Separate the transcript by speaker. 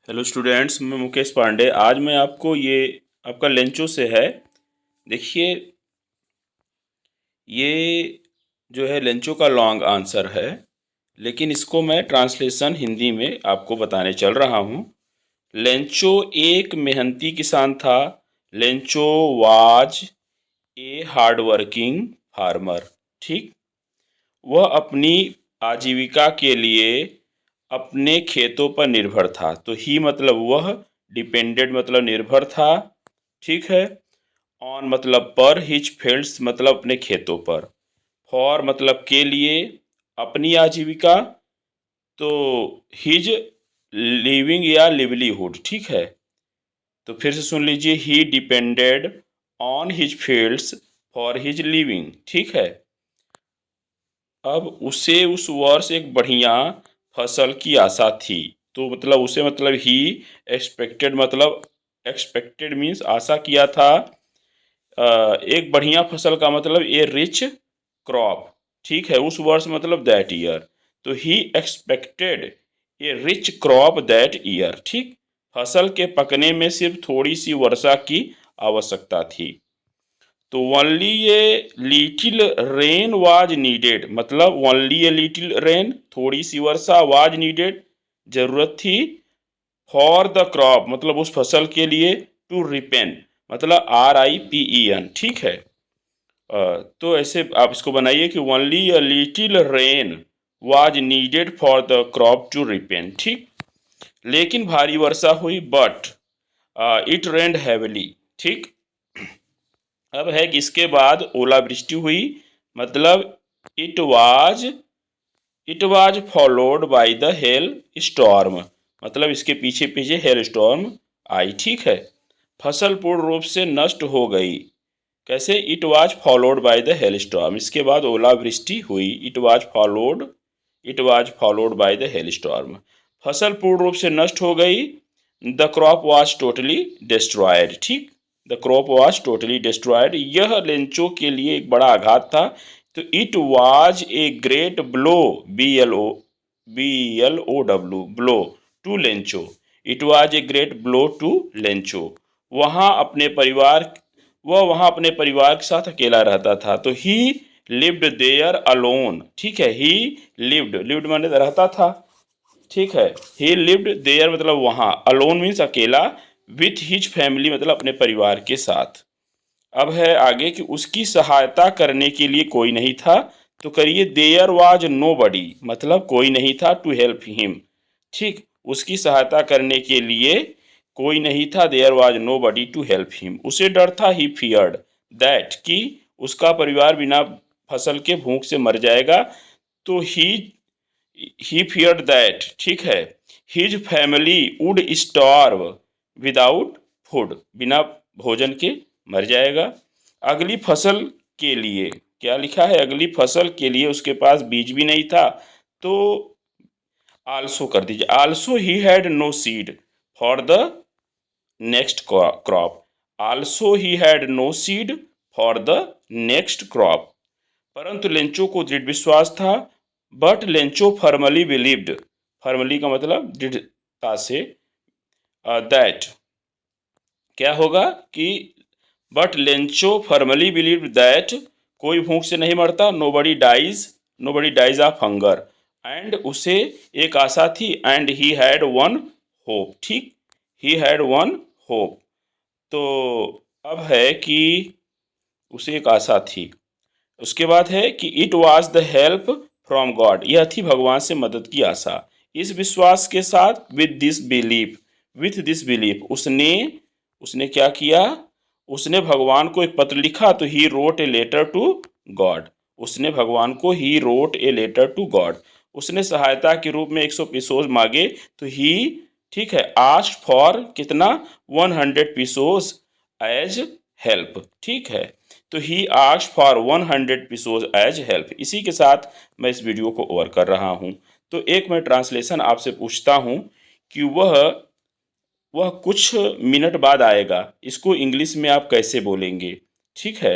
Speaker 1: Hello students, मैं मुकेश पांडे। आज मैं आपको ये आपका लेंचो से है। देखिए, ये जो है लेंचो का लॉन्ग आंसर है, लेकिन इसको मैं ट्रांसलेशन हिंदी में आपको बताने चल रहा हूँ। लेंचो एक मेहनती किसान था। Lencho was a hardworking farmer. ठीक, वह अपनी आजीविका के लिए अपने खेतों पर निर्भर था। तो ही मतलब वह, डिपेंडेड मतलब निर्भर था। ठीक है। ऑन मतलब पर, हिज फील्ड्स मतलब अपने खेतों पर, फॉर मतलब के लिए, अपनी आजीविका, तो हिज लिविंग या लिवलीहुड। ठीक है। तो फिर से सुन लीजिए, he depended on his fields for his living. ठीक है। अब उसे उस वर्ष एक बढ़िया फसल की आशा थी। तो मतलब उसे मतलब ही एक्सपेक्टेड, मतलब एक्सपेक्टेड मीन्स आशा किया था। एक बढ़िया फसल का मतलब ए रिच क्रॉप। ठीक है। उस वर्ष मतलब दैट ईयर। तो he expected a rich crop that year. ठीक, फसल के पकने में सिर्फ थोड़ी सी वर्षा की आवश्यकता थी। तो only a little rain was needed, मतलब ओनली ए लिटिल रेन, थोड़ी सी वर्षा, वाज नीडेड जरूरत थी, फॉर द क्रॉप मतलब उस फसल के लिए, टू रिपेन मतलब RIPEN। ठीक है। तो ऐसे आप इसको बनाइए कि only a little rain was needed for the crop to ripen. ठीक, लेकिन भारी वर्षा हुई, बट इट रेन्ड हैविली। ठीक, अब है कि इसके बाद ओलावृष्टि हुई, मतलब it was followed by the hail storm, मतलब इसके पीछे पीछे हेल स्टॉर्म आई। ठीक है। फसल पूर्ण रूप से नष्ट हो गई। कैसे? It was followed by the hail storm, इसके बाद ओलावृष्टि हुई। It was followed by the hail storm, फसल पूर्ण रूप से नष्ट हो गई। The crop was totally destroyed. ठीक, the crop was totally destroyed, यह लेंचो के लिए एक बड़ा आघात था। तो it was a great blow, BLO blow to Lencho. It was a great blow to Lencho. वहाँ अपने परिवार वह वहाँ अपने परिवार के साथ अकेला रहता था। तो ही लिव्ड देयर अलोन। ठीक है। ही लिव्ड माने रहता था। ठीक है। ही लिव्ड देयर मतलब वहाँ, अलोन मीन्स अकेला, विथ हिज फैमिली मतलब अपने परिवार के साथ। अब है आगे कि उसकी सहायता करने के लिए कोई नहीं था। तो करिए, देयर वाज नो बडी मतलब कोई नहीं था, टू हेल्प हिम। ठीक, उसकी सहायता करने के लिए कोई नहीं था, there was nobody to help him. उसे डर था, ही फियर्ड दैट कि उसका परिवार बिना फसल के भूख से मर जाएगा। तो ही फियर्ड दैट, ठीक है, his family would starve without food, बिना भोजन के मर जाएगा। अगली फसल के लिए क्या लिखा है? अगली फसल के लिए उसके पास बीज भी नहीं था। तो आल्सो कर दीजिए, also he had no seed for the next crop. Also he had no seed for the next crop, परंतु लेंचो को दृढ़ विश्वास था। But Lencho firmly believed, firmly का मतलब दृढ़ता से, दैट क्या होगा कि but Lencho firmly believed that, कोई भूख से नहीं मरता, nobody dies of hunger, and उसे एक आशा थी, and he had one hope. ठीक, ही हैड वन होप। तो अब है कि उसे एक आशा थी। उसके बाद है कि it was the help from God, यह थी भगवान से मदद की आशा। इस विश्वास के साथ, विथ दिस बिलीफ उसने उसने क्या किया? उसने भगवान को एक पत्र लिखा। तो he wrote a letter to God, उसने भगवान को he wrote a letter to God, उसने सहायता के रूप में 100 पीसोस मांगे। तो ही, ठीक है, आस्क्ड फॉर कितना? 100 पीसोस एज हेल्प। ठीक है। तो he asked for 100 pesos as help. इसी के साथ मैं इस वीडियो को ओवर कर रहा हूँ। तो एक मैं ट्रांसलेशन आपसे पूछता हूँ कि वह कुछ मिनट बाद आएगा, इसको इंग्लिश में आप कैसे बोलेंगे? ठीक है।